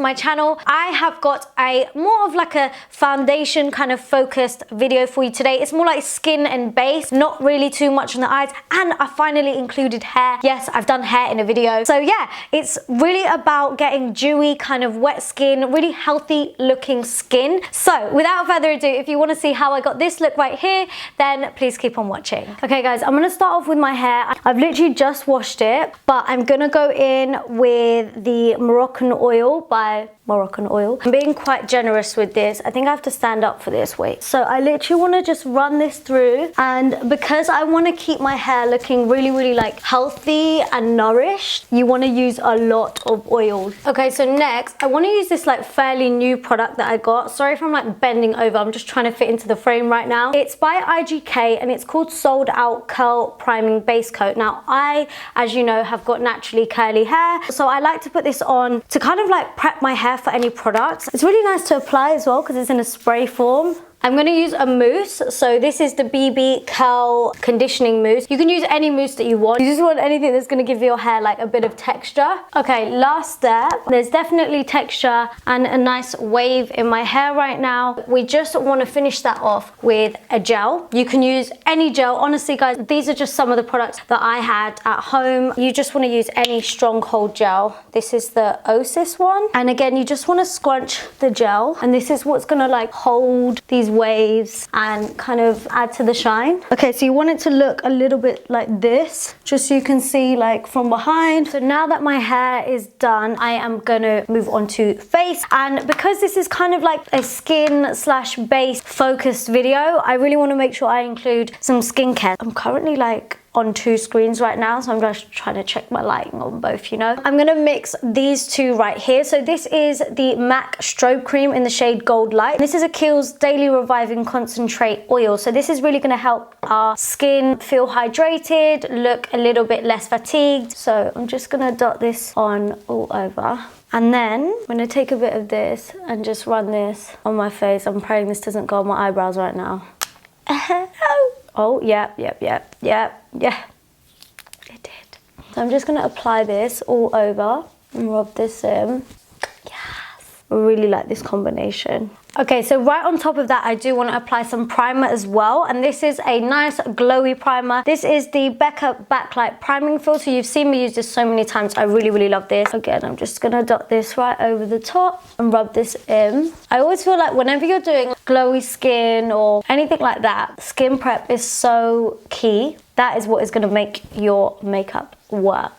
my channel. I have got a more of like a foundation kind of focused video for you today. It's more like skin and base, not really too much on the eyes, and I finally included hair. Yes, I've done hair in a video. So yeah, it's really about getting dewy kind of wet skin, really healthy looking skin. So without further ado, if you want to see how I got this look right here, then please keep on watching. Okay guys, I'm gonna start off with my hair. I've literally just washed it, but I'm gonna go in with the Moroccan oil by Moroccan Oil. I'm being quite generous with this. I think I have to stand up for this, wait. So I literally want to just run this through, and because I want to keep my hair looking really like healthy and nourished, you want to use a lot of oil. Okay, so next I want to use this like fairly new product that I got. Sorry if I'm like bending over, I'm just trying to fit into the frame right now. It's by IGK and it's called Sold Out Curl Priming Base Coat. Now I, as you know, have got naturally curly hair, so I like to put this on to kind of like prep my hair for any products. It's really nice to apply as well because it's in a spray form. I'm going to use a mousse. So this is the BB Curl Conditioning Mousse. You can use any mousse that you want. You just want anything that's going to give your hair like a bit of texture. Okay, last step. There's definitely texture and a nice wave in my hair right now. We just want to finish that off with a gel. You can use any gel. Honestly guys, these are just some of the products that I had at home. You just want to use any stronghold gel. This is the Osis one. And again, you just want to scrunch the gel. And this is what's going to like hold these waves and kind of add to the shine. Okay, so you want it to look a little bit like this, just so you can see like from behind. So now that my hair is done, I am gonna move on to face. And because this is kind of like a skin slash base focused video, I really want to make sure I include some skincare. I'm currently like on two screens right now, so I'm just trying to check my lighting on both, you know. I'm gonna mix these two right here. So this is the MAC Strobe Cream in the shade Gold Light. This is a Kiehl's Daily Reviving Concentrate Oil. So this is really gonna help our skin feel hydrated, look a little bit less fatigued. So I'm just gonna dot this on all over. And then I'm gonna take a bit of this and just run this on my face. I'm praying this doesn't go on my eyebrows right now. Oh, yeah. It did. So I'm just gonna apply this all over and rub this in. Yes. I really like this combination. Okay, so right on top of that, I do want to apply some primer as well. And this is a nice glowy primer. This is the Becca Backlight Priming Filter. You've seen me use this so many times. I really love this. Again, I'm just going to dot this right over the top and rub this in. I always feel like whenever you're doing glowy skin or anything like that, skin prep is so key. That is what is going to make your makeup work.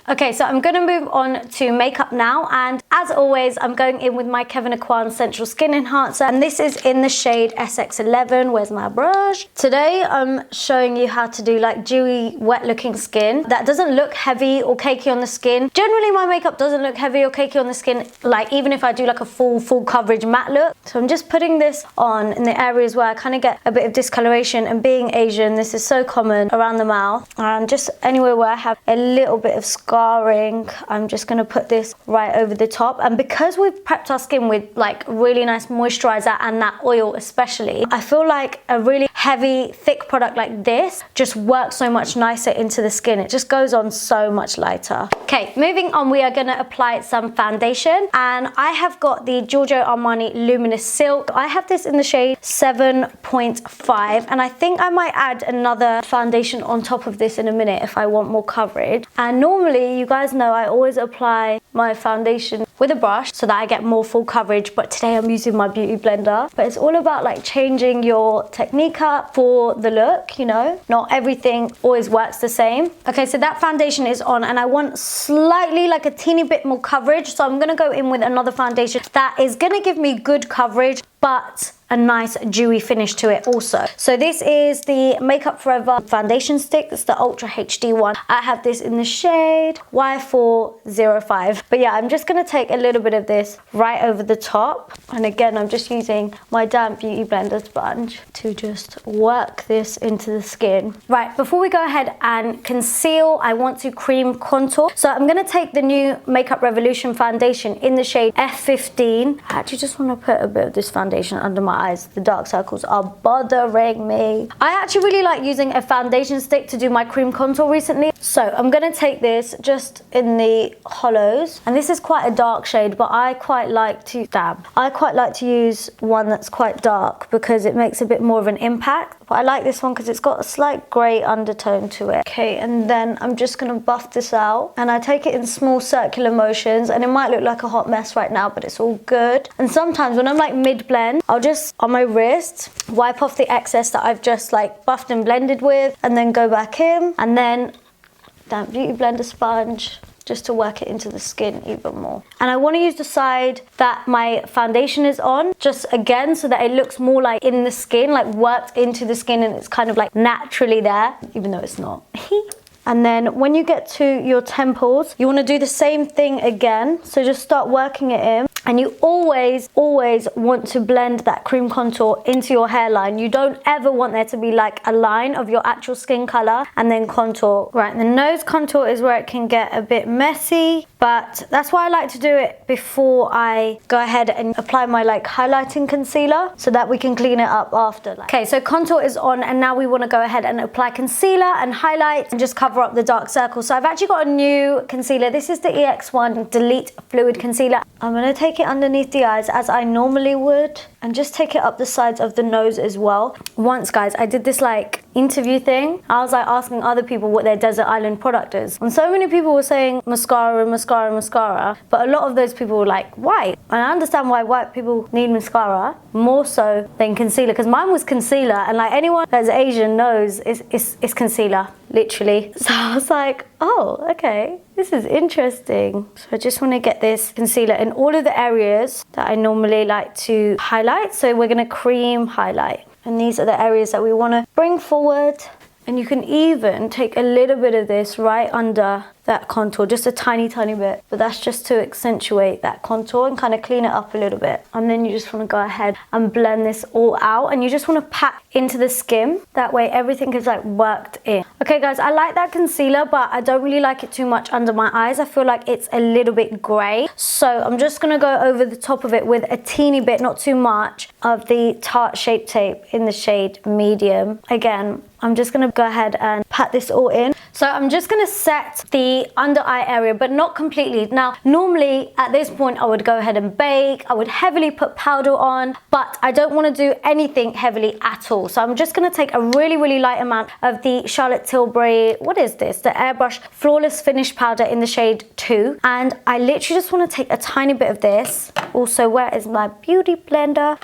Okay, so I'm going to move on to makeup now, and as always I'm going in with my Kevyn Aucoin Central Skin Enhancer, and this is in the shade SX11. Where's my brush? Today I'm showing you how to do like dewy wet looking skin that doesn't look heavy or cakey on the skin. Generally my makeup doesn't look heavy or cakey on the skin, like even if I do like a full coverage matte look. So I'm just putting this on in the areas where I kind of get a bit of discoloration, and being Asian, this is so common around the mouth, and just anywhere where I have a little bit of scarring, I'm just going to put this right over the top. And because we've prepped our skin with like really nice moisturizer and that oil especially, I feel like a really heavy thick product like this just works so much nicer into the skin. It just goes on so much lighter. Okay, moving on, we are going to apply some foundation, and I have got the Giorgio Armani Luminous Silk. I have this in the shade 7.5, and I think I might add another foundation on top of this in a minute if I want more coverage. And normally, you guys know I always apply my foundation with a brush so that I get more full coverage, but today I'm using my beauty blender. But it's all about like changing your technique up for the look, you know. Not everything always works the same. Okay, so that foundation is on, and I want slightly like a teeny bit more coverage, so I'm gonna go in with another foundation that is gonna give me good coverage but a nice dewy finish to it also. So this is the Makeup Forever foundation stick. It's the Ultra HD one. I have this in the shade Y405. But yeah, I'm just going to take a little bit of this right over the top. And again, I'm just using my damp beauty blender sponge to just work this into the skin. Right, before we go ahead and conceal, I want to cream contour. So I'm going to take the new Makeup Revolution foundation in the shade F15. I actually just want to put a bit of this foundation under my my eyes. The dark circles are bothering me. I actually really like using a foundation stick to do my cream contour recently. So I'm gonna take this just in the hollows. And this is quite a dark shade, but I quite like to use one that's quite dark because it makes a bit more of an impact. But I like this one because it's got a slight grey undertone to it. Okay, and then I'm just gonna buff this out. And I take it in small circular motions, and it might look like a hot mess right now, but it's all good. And sometimes when I'm like mid-blend, I'll just, on my wrist, wipe off the excess that I've just like buffed and blended with, and then go back in, and then that Beauty Blender sponge, just to work it into the skin even more. And I want to use the side that my foundation is on, just again, so that it looks more like in the skin, like worked into the skin, and it's kind of like naturally there, even though it's not. And then when you get to your temples, you want to do the same thing again. So just start working it in. And you always want to blend that cream contour into your hairline. You don't ever want there to be like a line of your actual skin color and then contour. Right, the nose contour is where it can get a bit messy, but that's why I like to do it before I go ahead and apply my like highlighting concealer, so that we can clean it up after. Okay, so contour is on, and now we want to go ahead and apply concealer and highlight and just cover up the dark circles. So I've actually got a new concealer. This is the EX1 Delete Fluid Concealer. I'm going to take it underneath the eyes as I normally would, and just take it up the sides of the nose as well. Once, guys, I did this like interview thing. I was like asking other people what their desert island product is, and so many people were saying mascara, but a lot of those people were like white. And I understand why white people need mascara more so than concealer, because mine was concealer, and like anyone that's Asian knows it's concealer, literally. So I was like, oh, okay, this is interesting. So I just want to get this concealer in all of the areas that I normally like to highlight. So we're going to cream highlight, and these are the areas that we want to bring forward. And you can even take a little bit of this right under that contour, just a tiny bit, but that's just to accentuate that contour and kind of clean it up a little bit. And then you just want to go ahead and blend this all out, and you just want to pat into the skin, that way everything is like worked in. Okay guys, I like that concealer, but I don't really like it too much under my eyes. I feel like it's a little bit grey, so I'm just going to go over the top of it with a teeny bit, not too much, of the Tarte Shape Tape in the shade medium. Again, I'm just going to go ahead and pat this all in. So I'm just going to set the under eye area, but not completely. Now, normally at this point I would go ahead and bake. I would heavily put powder on, but I don't want to do anything heavily at all. So I'm just going to take a really light amount of the Charlotte Tilbury, what is this? The Airbrush Flawless Finish Powder in the shade 2. And I literally just want to take a tiny bit of this. Also, where is my beauty blender?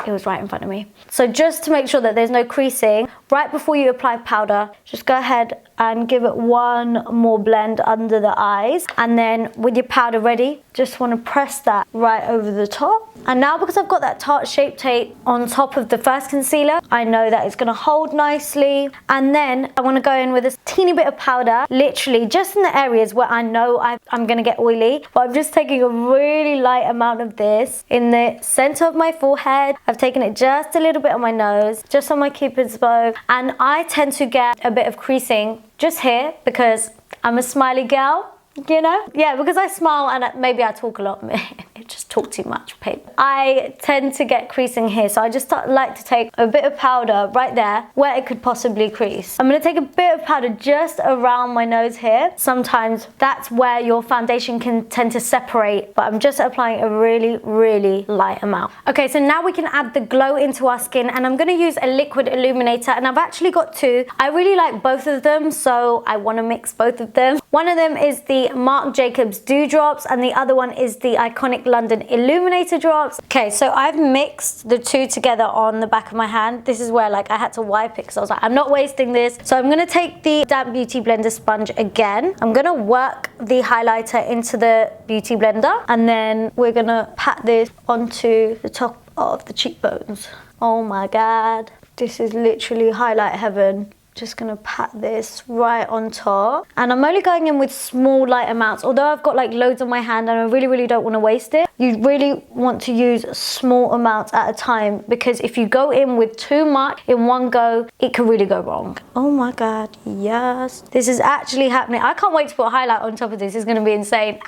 It was right in front of me. So just to make sure that there's no creasing, right before you apply powder, just go ahead and give it one more blend under the eyes. And then with your powder ready, just want to press that right over the top. And now, because I've got that Tarte Shape Tape on top of the first concealer, I know that it's going to hold nicely. And then I want to go in with a teeny bit of powder, literally just in the areas where I know I'm going to get oily. But I'm just taking a really light amount of this in the center of my forehead. I've taken it just a little bit on my nose, just on my cupid's bow. And I tend to get a bit of creasing just here because I'm a smiley girl, you know? Yeah, because I smile and maybe I talk a lot. I just talk too much, babe. I tend to get creasing here, so I just like to take a bit of powder right there where it could possibly crease. I'm going to take a bit of powder just around my nose here. Sometimes that's where your foundation can tend to separate, but I'm just applying a really light amount. Okay, so now we can add the glow into our skin, and I'm going to use a liquid illuminator, and I've actually got two. I really like both of them, so I want to mix both of them. One of them is the Marc Jacobs Dewdrops, and the other one is the iconic London Illuminator drops. Okay, so I've mixed the two together on the back of my hand. This is where like I had to wipe it because I was like, I'm not wasting this. So I'm going to take the damp beauty blender sponge again. I'm going to work the highlighter into the beauty blender, and then we're going to pat this onto the top of the cheekbones. Oh my god, this is literally highlight heaven. Just gonna pat this right on top, and I'm only going in with small light amounts. Although I've got like loads on my hand and I really don't want to waste it, you really want to use small amounts at a time, because if you go in with too much in one go, it can really go wrong. Oh my god, yes, this is actually happening. I can't wait to put a highlight on top of this. It's gonna be insane.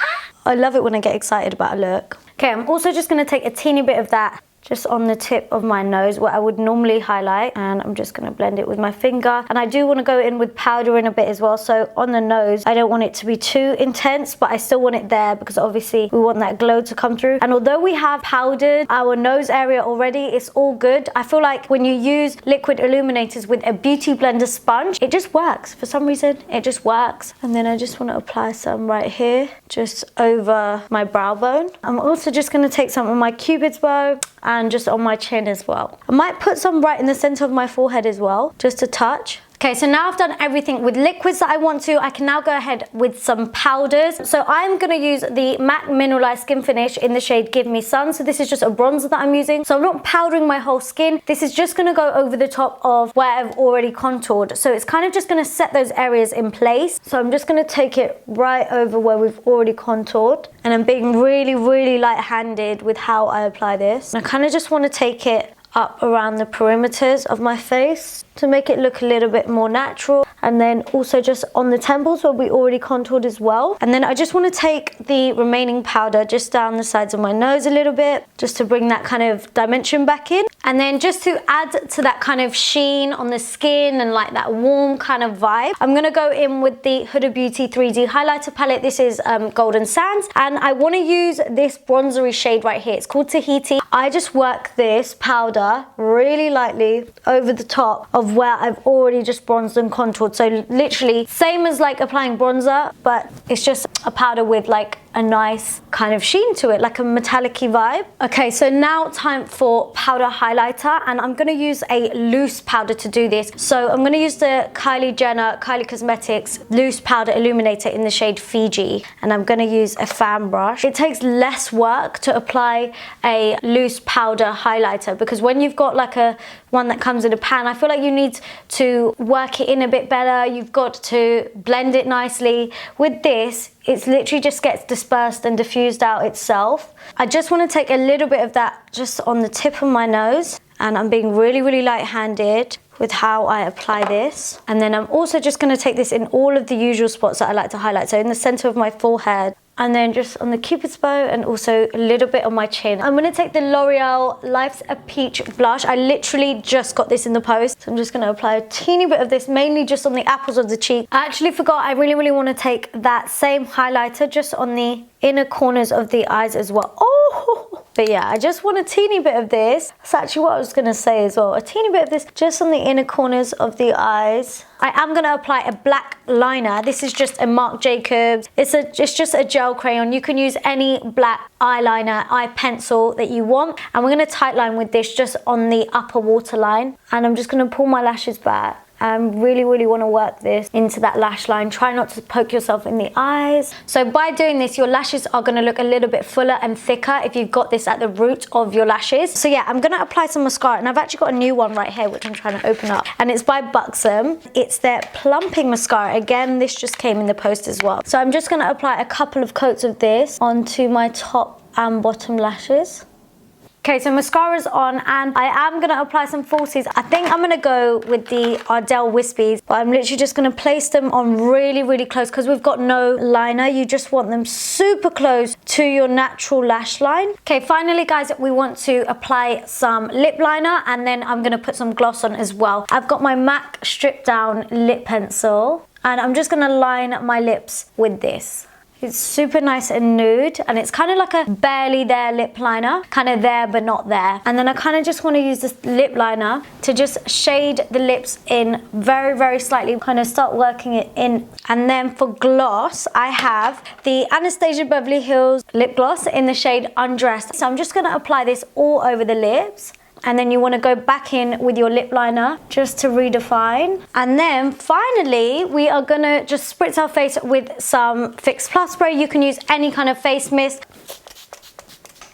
I love it when I get excited about a look. Okay, I'm also just gonna take a teeny bit of that just on the tip of my nose where I would normally highlight, and I'm just gonna blend it with my finger. And I do want to go in with powder in a bit as well, so on the nose I don't want it to be too intense, but I still want it there because obviously we want that glow to come through. And although we have powdered our nose area already, it's all good. I feel like when you use liquid illuminators with a beauty blender sponge, it just works. For some reason it just works. And then I just want to apply some right here, just over my brow bone. I'm also just going to take some on my cupid's bow and just on my chin as well. I might put some right in the center of my forehead as well, just a touch. Okay, so now I've done everything with liquids that I want to. I can now go ahead with some powders. So I'm gonna use the MAC Mineralized Skin Finish in the shade Give Me Sun. So this is just a bronzer that I'm using. So I'm not powdering my whole skin. This is just gonna go over the top of where I've already contoured. So it's kind of just gonna set those areas in place. So I'm just gonna take it right over where we've already contoured. And I'm being really, really light-handed with how I apply this. And I kind of just wanna take it up around the perimeters of my face to make it look a little bit more natural, and then also just on the temples where we already contoured as well. And then I just want to take the remaining powder just down the sides of my nose a little bit, just to bring that kind of dimension back in. And then just to add to that kind of sheen on the skin and like that warm kind of vibe, I'm going to go in with the Huda Beauty 3D highlighter palette. This is Golden Sands, and I want to use this bronzery shade right here. It's called Tahiti. I just work this powder really lightly over the top of where I've already just bronzed and contoured. So literally same as like applying bronzer, but it's just a powder with like a nice kind of sheen to it, like a metallic-y vibe. Okay, so now time for powder highlighter, and I'm gonna use a loose powder to do this. So I'm gonna use the Kylie Cosmetics loose powder illuminator in the shade Fiji, and I'm gonna use a fan brush. It takes less work to apply a loose powder highlighter, because when you've got like a one that comes in a pan, I feel like you need to work it in a bit better. You've got to blend it nicely. With this, it literally just gets dispersed and diffused out itself. I just want to take a little bit of that just on the tip of my nose, and I'm being really, really light-handed with how I apply this. And then I'm also just going to take this in all of the usual spots that I like to highlight. So in the center of my forehead, and then just on the cupid's bow, and also a little bit on my chin. I'm gonna take the L'Oreal Life's a Peach blush. I literally just got this in the post. So I'm just gonna apply a teeny bit of this, mainly just on the apples of the cheek. I actually forgot, I really, really wanna take that same highlighter just on the inner corners of the eyes as well. Oh! But yeah, I just want a teeny bit of this. That's actually what I was gonna say as well. A teeny bit of this just on the inner corners of the eyes. I am gonna apply a black liner. This is just a Marc Jacobs. It's just a gel crayon. You can use any black eyeliner, eye pencil that you want. And we're gonna tightline with this just on the upper waterline. And I'm just gonna pull my lashes back. I really, really want to work this into that lash line. Try not to poke yourself in the eyes. So by doing this, your lashes are going to look a little bit fuller and thicker if you've got this at the root of your lashes. So yeah, I'm going to apply some mascara, and I've actually got a new one right here which I'm trying to open up, and it's by Buxom. It's their plumping mascara. Again, this just came in the post as well. So I'm just going to apply a couple of coats of this onto my top and bottom lashes. Okay, so mascara's on, and I am gonna apply some falsies. I think I'm gonna go with the Ardell Wispies, but I'm literally just gonna place them on really, really close because we've got no liner. You just want them super close to your natural lash line. Okay, finally guys, we want to apply some lip liner, and then I'm gonna put some gloss on as well. I've got my MAC Stripped Down Lip Pencil, and I'm just gonna line my lips with this. It's super nice and nude, and it's kind of like a barely there lip liner, kind of there but not there. And then I kind of just want to use this lip liner to just shade the lips in very, very slightly, kind of start working it in. And then for gloss, I have the Anastasia Beverly Hills lip gloss in the shade Undressed. So I'm just going to apply this all over the lips. And then you want to go back in with your lip liner just to redefine. And then finally, we are going to just spritz our face with some Fix Plus spray. You can use any kind of face mist.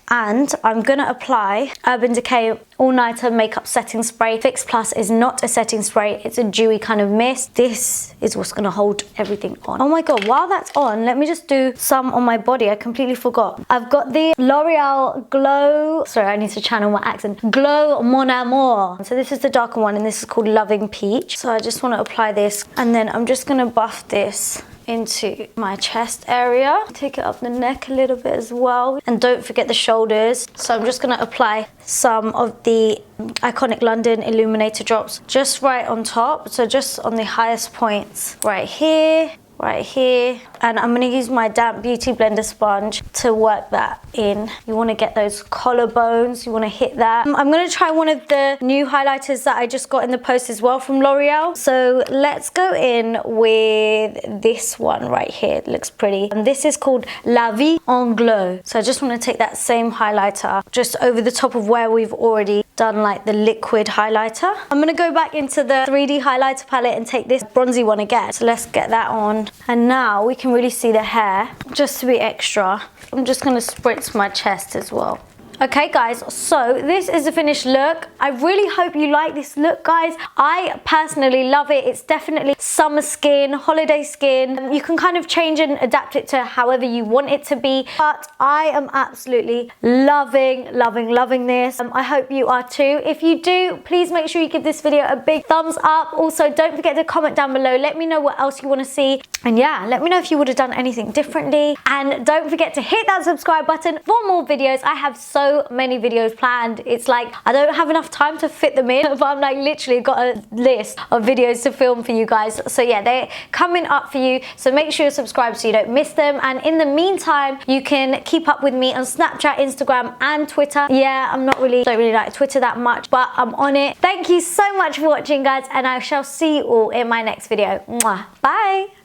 And I'm going to apply Urban Decay All Nighter Makeup Setting Spray. Fix Plus is not a setting spray, it's a dewy kind of mist. This is what's going to hold everything on. Oh my god, while that's on, let me just do some on my body. I completely forgot. I've got the L'Oreal Glow, sorry, I need to channel my accent, Glow Mon Amour. So this is the darker one, and this is called Loving Peach. So I just want to apply this, and then I'm just going to buff this into my chest area. Take it up the neck a little bit as well. And don't forget the shoulders. So I'm just gonna apply some of the Iconic London Illuminator drops just right on top. So just on the highest points. Right here, and I'm gonna use my damp beauty blender sponge to work that in. You wanna get those collarbones, you wanna hit that. I'm gonna try one of the new highlighters that I just got in the post as well from L'Oreal. So let's go in with this one right here. It looks pretty. And this is called La Vie en Glow. So I just wanna take that same highlighter just over the top of where we've already done like the liquid highlighter. I'm gonna go back into the 3D highlighter palette and take this bronzy one again. So let's get that on. And now we can really see the hair. Just to be extra, I'm just gonna spritz my chest as well. Okay guys, so this is the finished look. I really hope you like this look, guys. I personally love it. It's definitely summer skin, holiday skin. You can kind of change and adapt it to however you want it to be, but I am absolutely loving this. I hope you are too. If you do, please make sure you give this video a big thumbs up. Also, don't forget to comment down below. Let me know what else you want to see. And yeah, let me know if you would have done anything differently. And don't forget to hit that subscribe button for more videos. I have so many videos planned. It's like I don't have enough time to fit them in, but I'm like literally got a list of videos to film for you guys. So yeah, they're coming up for you. So make sure you're subscribed so you don't miss them. And in the meantime, you can keep up with me on Snapchat, Instagram, and Twitter. Yeah, don't really like Twitter that much, but I'm on it. Thank you so much for watching, guys, and I shall see you all in my next video. Mwah. Bye.